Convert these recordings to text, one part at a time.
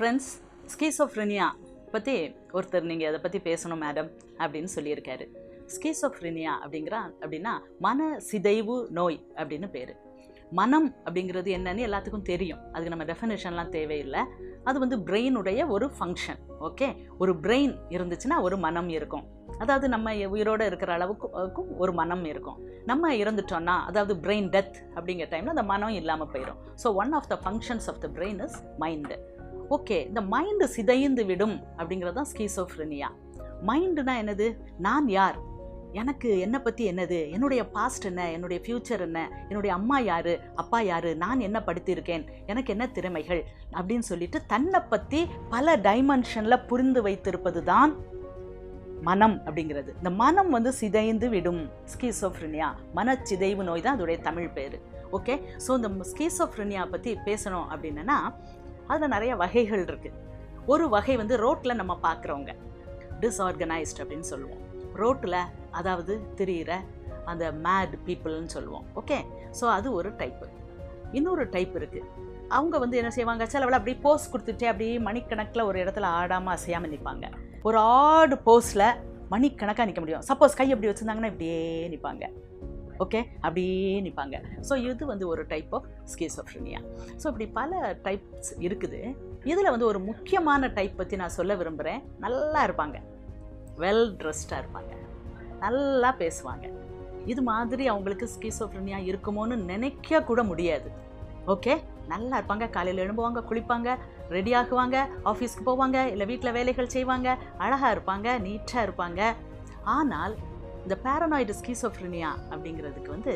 Friends, ஸ்கீசோஃப்ரினியா பற்றி ஒருத்தர் நீங்கள் அதை பற்றி பேசணும் மேடம் அப்படின்னு சொல்லியிருக்காரு. ஸ்கீசோஃப்ரினியா அப்படின்னா மன சிதைவு நோய் அப்படின்னு பேர். மனம் அப்படிங்கிறது என்னன்னு எல்லாத்துக்கும் தெரியும், அதுக்கு நம்ம டெஃபினேஷன்லாம் தேவையில்லை. அது வந்து பிரெயினுடைய ஒரு ஃபங்க்ஷன். ஓகே, ஒரு பிரெயின் இருந்துச்சுன்னா ஒரு மனம் இருக்கும். அதாவது நம்ம உயிரோடு இருக்கிற அளவுக்கும் ஒரு மனம் இருக்கும். நம்ம இறந்துட்டோம்னா, அதாவது பிரெயின் டெத் அப்படிங்கிற டைமில் அந்த மனம் இல்லாமல் போயிடும். So one of the functions of the brain is mind. Okay, இந்த மைண்டு சிதைந்து விடும் அப்படிங்கிறது தான் ஸ்கீசோஃப்ரினியா. மைண்டுனா என்னது? நான் யார், எனக்கு என்னை பற்றி என்னது, என்னுடைய பாஸ்ட் என்ன, என்னுடைய ஃப்யூச்சர் என்ன, என்னுடைய அம்மா யார், அப்பா யார், நான் என்ன படித்திருக்கேன், எனக்கு என்ன திறமைகள் அப்படின்னு சொல்லிட்டு தன்னை பற்றி பல டைமென்ஷனில் புரிந்து வைத்திருப்பது தான் மனம் அப்படிங்கிறது. இந்த மனம் வந்து சிதைந்து விடும், ஸ்கீசோஃப்ரினியா, மனச்சிதைவு நோய் தான் அதோடைய தமிழ் பேர். ஓகே, ஸோ இந்த ஸ்கீசோஃப்ரினியா பற்றி பேசணும் அப்படின்னா அதில் நிறைய வகைகள் இருக்குது. ஒரு வகை வந்து ரோட்டில் நம்ம பார்க்குறவங்க டிஸ்ஆர்கனைஸ்ட் அப்படின்னு சொல்லுவோம். ரோட்டில் அதாவது திரியிற அந்த மேட் பீப்புள்னு சொல்லுவோம். ஓகே, ஸோ அது ஒரு டைப்பு. இன்னொரு டைப் இருக்குது. அவங்க வந்து என்ன செய்வாங்க, சிலவளை அப்படி போஸ் கொடுத்துட்டே அப்படியே மணிக்கணக்கில் ஒரு இடத்துல ஆடாமல் அசையாமல் நிற்பாங்க. ஒரு ஆடு போஸில் மணிக்கணக்காக நிற்க முடியும். சப்போஸ் கை அப்படி வச்சுருந்தாங்கன்னா இப்படியே நிற்பாங்க. ஓகே, அப்படியே நிற்பாங்க. ஸோ இது வந்து ஒரு டைப் ஆஃப் ஸ்கீசோஃப்ரினியா. ஸோ இப்படி பல டைப்ஸ் இருக்குது. இதில் வந்து ஒரு முக்கியமான டைப் பற்றி நான் சொல்ல விரும்புகிறேன். நல்லா இருப்பாங்க, வெல் ட்ரெஸ்டாக இருப்பாங்க, நல்லா பேசுவாங்க. இது மாதிரி அவங்களுக்கு ஸ்கீசோஃப்ரினியா இருக்குமோன்னு நினைக்க கூட முடியாது. ஓகே, நல்லா இருப்பாங்க, காலையில் எழும்புவாங்க, குளிப்பாங்க, ரெடி ஆகுவாங்க, ஆஃபீஸ்க்கு போவாங்க, இல்லை வீட்டில் வேலைகள் செய்வாங்க, அழகாக இருப்பாங்க, நீட்டாக இருப்பாங்க. ஆனால் இந்த பேரனாய்டு ஸ்கீசோஃப்ரினியா அப்படிங்கிறதுக்கு வந்து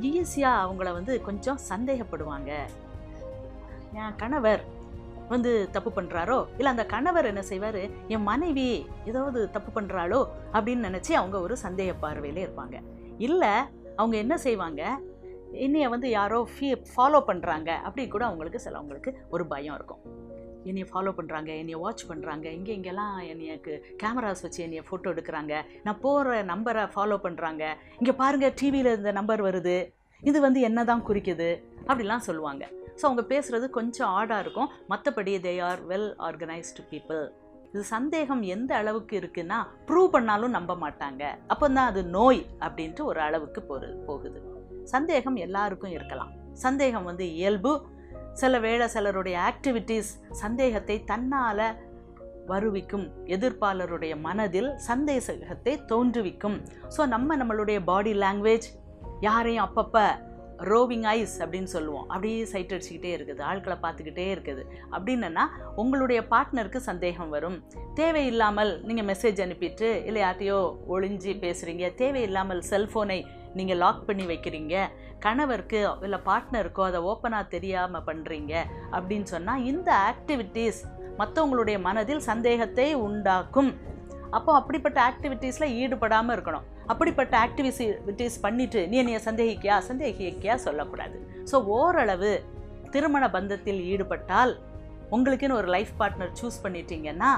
ஈஸியாக அவங்கள வந்து கொஞ்சம் சந்தேகப்படுவாங்க. என் கணவர் வந்து தப்பு பண்ணுறாரோ, இல்லை அந்த கணவர் என்ன செய்வார், என் மனைவி ஏதாவது தப்பு பண்ணுறாளோ அப்படின்னு நினச்சி அவங்க ஒரு சந்தேக பார்வையிலே இருப்பாங்க. இல்லை அவங்க என்ன செய்வாங்க, என்னைய வந்து யாரோ ஃபாலோ பண்ணுறாங்க அப்படி கூட அவங்களுக்கு ஒரு பயம் இருக்கும். என்னைய ஃபாலோ பண்ணுறாங்க, என்னைய வாட்ச் பண்ணுறாங்க, இங்கெல்லாம் என்னையக்கு கேமராஸ் வச்சு என்னைய ஃபோட்டோ எடுக்கிறாங்க, நான் போகிற நம்பரை ஃபாலோ பண்ணுறாங்க, இங்கே பாருங்கள் டிவியில் இந்த நம்பர் வருது, இது வந்து என்ன தான் குறிக்குது அப்படிலாம் சொல்லுவாங்க. ஸோ அவங்க பேசுகிறது கொஞ்சம் ஆடாக இருக்கும். மற்றபடி they are well organised people. இது சந்தேகம் எந்த அளவுக்கு இருக்குன்னா, ப்ரூவ் பண்ணாலும் நம்ப மாட்டாங்க. அப்போ தான் அது நோய் அப்படின்ட்டு ஒரு அளவுக்கு போகுது. சந்தேகம் எல்லாருக்கும் இருக்கலாம். சந்தேகம் வந்து இயல்பு. சில வேளை சிலருடைய ஆக்டிவிட்டீஸ் சந்தேகத்தை தன்னால் வருவிக்கும், எதிர்ப்பாளருடைய மனதில் சந்தேகத்தை தோன்றுவிக்கும். ஸோ நம்மளுடைய பாடி லாங்குவேஜ் யாரையும் அப்பப்போ ரோவிங் ஐஸ் அப்படின்னு சொல்லுவோம், அப்படியே சைட் அடிச்சுக்கிட்டே இருக்குது, ஆட்களை பார்த்துக்கிட்டே இருக்குது அப்படின்னா உங்களுடைய பார்ட்னருக்கு சந்தேகம் வரும். தேவையில்லாமல் நீங்கள் மெசேஜ் அனுப்பிட்டு இல்லை யார்ட்டையோ ஒளிஞ்சி பேசுகிறீங்க, தேவையில்லாமல் செல்ஃபோனை நீங்கள் லாக் பண்ணி வைக்கிறீங்க, கணவருக்கு இல்லை பார்ட்னருக்கோ அதை ஓப்பனாக தெரியாமல் பண்ணுறீங்க அப்படின்னு சொன்னால் இந்த ஆக்டிவிட்டீஸ் மற்றவங்களுடைய மனதில் சந்தேகத்தை உண்டாக்கும். அப்போ அப்படிப்பட்ட ஆக்டிவிட்டீஸில் ஈடுபடாமல் இருக்கணும். அப்படிப்பட்ட ஆக்டிவிட்டீஸ் பண்ணிவிட்டு நீ என்னைய சந்தேகிக்கியா சொல்லக்கூடாது. ஸோ ஓரளவு திருமண பந்தத்தில் ஈடுபட்டால் உங்களுக்குன்னு ஒரு லைஃப் பார்ட்னர் சூஸ் பண்ணிட்டீங்கன்னா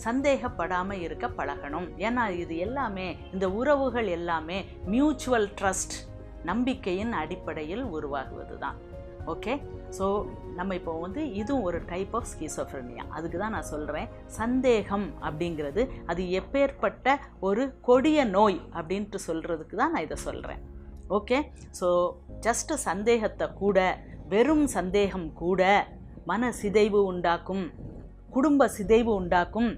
சந்தேகப்படாமல் இருக்க பழகணும். ஏன்னா இது எல்லாமே, இந்த உறவுகள் எல்லாமே மியூச்சுவல் ட்ரஸ்ட், நம்பிக்கையின் அடிப்படையில் உருவாகுவது தான். ஓகே, ஸோ நம்ம இப்போ வந்து இதுவும் ஒரு டைப் ஆஃப் ஸ்கீசோஃப்ரினியா. அதுக்கு தான் நான் சொல்கிறேன், சந்தேகம் அப்படிங்கிறது அது எப்பேற்பட்ட ஒரு கொடிய நோய் அப்படின்ட்டு சொல்கிறதுக்கு தான் நான் இதை சொல்கிறேன். ஓகே, ஸோ ஜஸ்ட்டு சந்தேகத்தை கூட, வெறும் சந்தேகம் கூட மன சிதைவு உண்டாக்கும், குடும்ப சிதைவு உண்டாக்கும்.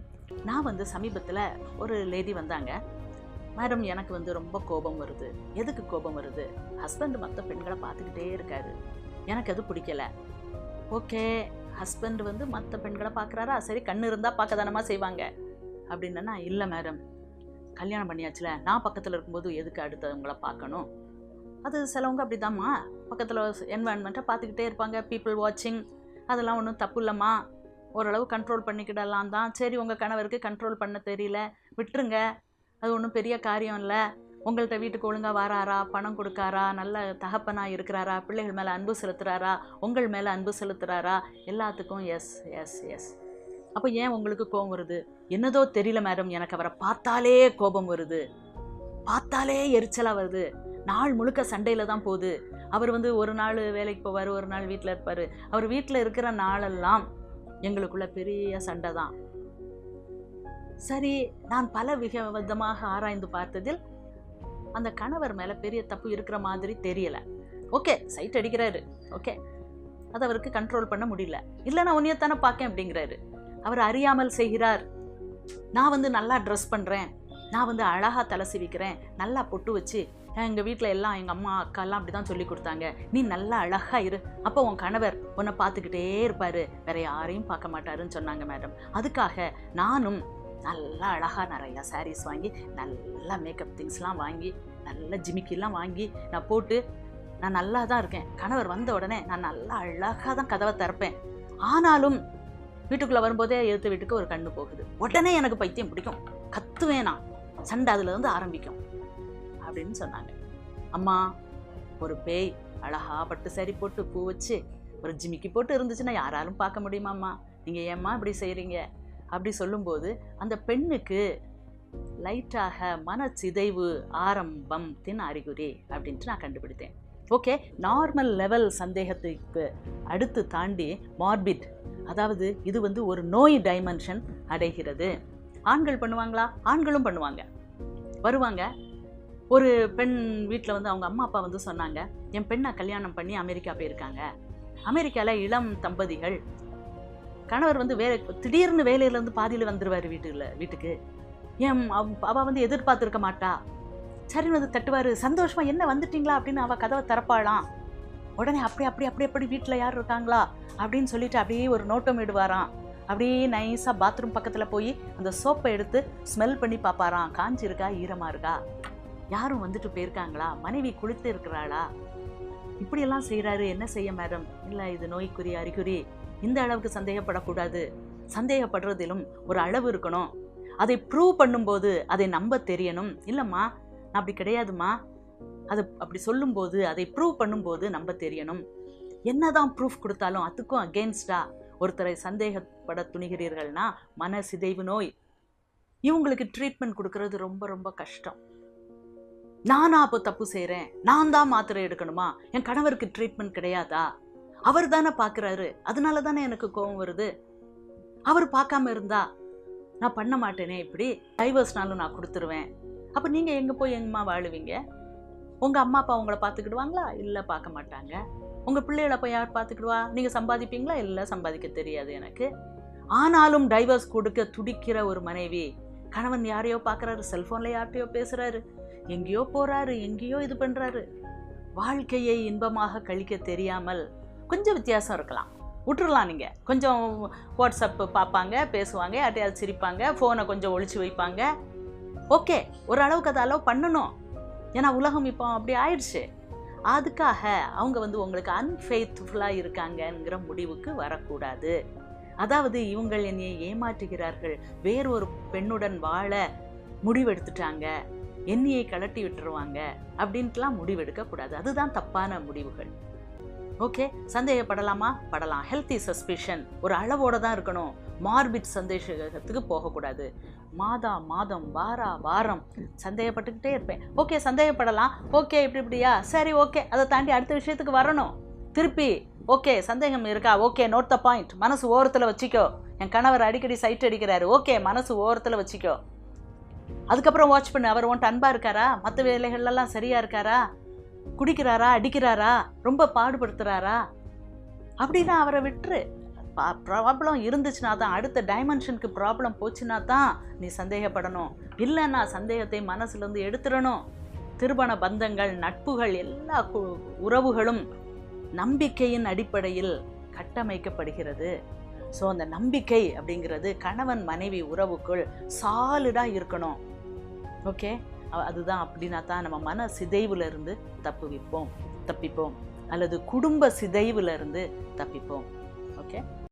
நான் வந்து சமீபத்தில் ஒரு லேடி வந்தாங்க, மேடம் எனக்கு வந்து ரொம்ப கோபம் வருது. எதுக்கு கோபம் வருது? ஹஸ்பண்ட் மற்ற பெண்களை பார்த்துக்கிட்டே இருக்காரு, எனக்கு அது பிடிக்கல. ஓகே, ஹஸ்பண்ட் வந்து மற்ற பெண்களை பார்க்குறாரா, சரி கண்ணு இருந்தால் பார்க்க தானமா செய்வாங்க அப்படின்னா, இல்லை மேடம் கல்யாணம் பண்ணியாச்சுல, நான் பக்கத்தில் இருக்கும்போது எதுக்கு அடுத்தவங்கள பார்க்கணும்? அது சிலவங்க அப்படி தான்மா, பக்கத்தில் என்வாயன்மெண்ட்டை பார்த்துக்கிட்டே இருப்பாங்க, பீப்புள் வாட்சிங், அதெல்லாம் ஒன்றும் தப்பு இல்லைம்மா, ஓரளவு கண்ட்ரோல் பண்ணிக்கிடலாம் தான். சரி உங்கள் கணவருக்கு கண்ட்ரோல் பண்ண தெரியல, விட்டுருங்க, அது ஒன்றும் பெரிய காரியம் இல்லை. உங்கள்கிட்ட வீட்டுக்கு ஒழுங்காக வராரா, பணம் கொடுக்காரா, நல்ல தகப்பனாக இருக்கிறாரா, பிள்ளைகள் மேலே அன்பு செலுத்துகிறாரா, உங்கள் மேலே அன்பு செலுத்துகிறாரா, எல்லாத்துக்கும் எஸ் எஸ் எஸ். அப்போ ஏன் உங்களுக்கு கோபம் வருது? என்னதோ தெரியல மேடம், எனக்கு அவரை பார்த்தாலே கோபம் வருது, பார்த்தாலே எரிச்சலாக வருது, நாள் முழுக்க சண்டையில் தான் போகுது. அவர் வந்து ஒரு நாள் வேலைக்கு போவார், ஒரு நாள் வீட்டில் இருப்பார். அவர் வீட்டில் இருக்கிற நாளெல்லாம் எங்களுக்குள்ள பெரிய சண்டை தான். சரி, நான் பல விதமாக ஆராய்ந்து பார்த்ததில் அந்த கணவர் மேல பெரிய தப்பு இருக்கிற மாதிரி தெரியல. ஓகே, சைட் அடிக்கிறாரு, ஓகே, அது அவருக்கு கண்ட்ரோல் பண்ண முடியல. இல்லை, நான் உன்னையத்தானே பார்க்கேன் அப்படிங்கிறாரு. அவர் அறியாமல் செய்கிறார். நான் நல்லா ட்ரெஸ் பண்ணுறேன், நான் அழகாக தலை சிவிக்கிறேன், நல்லா பொட்டு வச்சு, எங்கள் வீட்டில் எல்லாம் எங்கள் அம்மா அக்காலாம் அப்படி தான் சொல்லி கொடுத்தாங்க, நீ நல்லா அழகாக இரு, அப்போ உன் கணவர் உன்னை பார்த்துக்கிட்டே இருப்பார், வேற யாரையும் பார்க்க மாட்டாருன்னு சொன்னாங்க மேடம். அதுக்காக நானும் நல்லா அழகாக நிறையா சாரீஸ் வாங்கி, நல்லா மேக்கப் திங்ஸ்லாம் வாங்கி, நல்ல ஜிமிக்கிலாம் வாங்கி நான் போட்டு நான் நல்லா தான் இருக்கேன். கணவர் வந்த உடனே நான் நல்லா அழகாக தான் கதவை திறப்பேன். ஆனாலும் வீட்டுக்குள்ளே வரும்போதே எடுத்த வீட்டுக்கு ஒரு கண்ணு போகுது. உடனே எனக்கு பைத்தியம் பிடிக்கும், கத்துவேன், நான் சண்டை அதுலேருந்து ஆரம்பிக்கும் அப்படின்னு சொன்னாங்க. அம்மா, ஒரு பேய் அழகா பட்டு சரி போட்டு பூ வச்சு ஒரு ஜிமிக்கி போட்டு இருந்துச்சுன்னா யாராலும் பார்க்க முடியுமாம்மா, நீங்கள் ஏம்மா இப்படி செய்கிறீங்க அப்படி சொல்லும்போது அந்த பெண்ணுக்கு லைட்டாக மனச்சிதைவு ஆரம்பத்தின் அறிகுறி அப்படின்ட்டு நான் கண்டுபிடித்தேன். ஓகே, நார்மல் லெவல் சந்தேகத்துக்கு அடுத்து தாண்டி மார்பிட், அதாவது இது ஒரு நோய் டைமென்ஷன் அடைகிறது. ஆண்கள் பண்ணுவாங்களா? ஆண்களும் பண்ணுவாங்க. வருவாங்க, ஒரு பெண் வீட்டில் அவங்க அம்மா அப்பா சொன்னாங்க, என் பெண்ணை கல்யாணம் பண்ணி அமெரிக்கா போயிருக்காங்க. அமெரிக்காவில் இளம் தம்பதிகள், கணவர் திடீர்னு வேலையிலேருந்து பாதியில் வந்துடுவார் வீட்டுக்கு. ஏன் அவள் எதிர்பார்த்துருக்க மாட்டா. சரி, தட்டுவார், சந்தோஷமா என்ன வந்துட்டீங்களா அப்படின்னு அவள் கதவை திறப்பாளாம். உடனே அப்படி வீட்டில் யார் இருக்காங்களா அப்படின்னு சொல்லிட்டு அப்படியே ஒரு நோட்டம் இடுவாராம். அப்படியே நைஸாக பாத்ரூம் பக்கத்தில் போய் அந்த சோப்பை எடுத்து ஸ்மெல் பண்ணி பார்ப்பாராம், காஞ்சி இருக்கா ஈரமாக இருக்கா, யாரும் போயிருக்காங்களா, மனைவி குளித்து இருக்கிறாளா, இப்படியெல்லாம் செய்கிறாரு. என்ன செய்ய மேடம்? இல்லை, இது நோய்க்குரிய அறிகுறி, இந்த அளவுக்கு சந்தேகப்படக்கூடாது. சந்தேகப்படுறதிலும் ஒரு அளவு இருக்கணும். அதை ப்ரூவ் பண்ணும்போது அதை நம்ப தெரியணும். இல்லைம்மா, நான் அப்படி கிடையாதுமா, அது அப்படி சொல்லும்போது அதை ப்ரூவ் பண்ணும்போது நம்ப தெரியணும். என்னதான் ப்ரூஃப் கொடுத்தாலும் அதுக்கும் அகெயின்ஸ்டா ஒருத்தரை சந்தேகப்பட துணிகிறீர்கள்னா மன சிதைவு நோய். இவங்களுக்கு ட்ரீட்மெண்ட் கொடுக்கறது ரொம்ப ரொம்ப கஷ்டம். நானா அப்போ தப்பு செய்கிறேன், நான் தான் மாத்திரை எடுக்கணுமா, என் கணவருக்கு ட்ரீட்மெண்ட் கிடையாதா, அவர் தானே பார்க்குறாரு, அதனால தானே எனக்கு கோபம் வருது, அவர் பார்க்காம இருந்தா நான் பண்ண மாட்டேனே, இப்படி டைவர்ஸ்னாலும் நான் கொடுத்துருவேன். அப்போ நீங்கள் எங்கே போய் எங்கம்மா வாழுவீங்க? உங்கள் அம்மா அப்பா உங்களை பார்த்துக்கிடுவாங்களா? இல்லை, பார்க்க மாட்டாங்க. உங்கள் பிள்ளைகளை போய் யார் பார்த்துக்கிடுவா? நீங்கள் சம்பாதிப்பீங்களா? இல்லை, சம்பாதிக்க தெரியாது எனக்கு. ஆனாலும் டைவர்ஸ் கொடுக்க துடிக்கிற ஒரு மனைவி, கணவன் யாரையோ பார்க்குறாரு, செல்ஃபோனில் யார்கிட்டையோ பேசுகிறாரு, எங்கேயோ போகிறாரு, எங்கேயோ இது பண்ணுறாரு. வாழ்க்கையை இன்பமாக கழிக்க தெரியாமல் கொஞ்சம் வித்தியாசம் இருக்கலாம், விட்டுறலாம். நீங்கள் கொஞ்சம் வாட்ஸ்அப் பார்ப்பாங்க, பேசுவாங்க, யார்ட்டையாவது சிரிப்பாங்க, ஃபோனை கொஞ்சம் ஒழிச்சு வைப்பாங்க. ஓகே, ஒரு அளவுக்கு அதை அலோவ் பண்ணணும். ஏன்னா உலகம் இப்போ அப்படி ஆயிடுச்சு. அதுக்காக அவங்க உங்களுக்கு அன்ஃபெய்த்ஃபுல்லாக இருக்காங்கங்கிற முடிவுக்கு வரக்கூடாது. அதாவது இவங்கள் என்னை ஏமாற்றுகிறார்கள், வேறொரு பெண்ணுடன் வாழ முடிவெடுத்துட்டாங்க, என்னையை கலட்டி விட்டுருவாங்க அப்படின்ட்டுலாம் முடிவெடுக்கக்கூடாது. அதுதான் தப்பான முடிவுகள். ஓகே, சந்தேகப்படலாமா? படலாம். ஹெல்த்தி சஸ்பிஷன் ஒரு அளவோடு தான் இருக்கணும். மார்பிட் சந்தேகத்துக்கு போகக்கூடாது. மாதம் வாரம் சந்தேகப்பட்டுக்கிட்டே இருப்பேன். ஓகே, சந்தேகப்படலாம். ஓகே, இப்படியா, சரி, ஓகே, அதை தாண்டி அடுத்த விஷயத்துக்கு வரணும். திருப்பி ஓகே, சந்தேகம் இருக்கா? ஓகே, நோட் த பாயிண்ட், மனசு ஓரத்தில் வச்சுக்கோ. என் கணவர் அடிக்கடி சைட் அடிக்கிறாரு, ஓகே, மனசு ஓரத்தில் வச்சுக்கோ. அதுக்கப்புறம் வாட்ச் பண்ணு, அவர் உன்ட்டு அன்பாக இருக்காரா, மற்ற வேலைகள்லாம் சரியாக இருக்காரா, குடிக்கிறாரா, அடிக்கிறாரா, ரொம்ப பாடுபடுத்துகிறாரா, அப்படின்னா அவரை விட்டுரு. ப்ராப்ளம் இருந்துச்சுன்னா தான், அடுத்த டைமென்ஷனுக்கு ப்ராப்ளம் போச்சுன்னா தான் நீ சந்தேகப்படணும். இல்லைன்னா சந்தேகத்தை மனசுலேருந்து எடுத்துடணும். திருமண பந்தங்கள், நட்புகள், எல்லா உறவுகளும் நம்பிக்கையின் அடிப்படையில் கட்டமைக்கப்படுகிறது. ஸோ அந்த நம்பிக்கை அப்படிங்கிறது கணவன் மனைவி உறவுக்குள் சாலிடாக இருக்கணும். ஓகே, அதுதான். அப்படின்னா தான் நம்ம மன சிதைவுலேருந்து தப்பிப்போம், அல்லது குடும்ப சிதைவுலேருந்து தப்பிப்போம். ஓகே.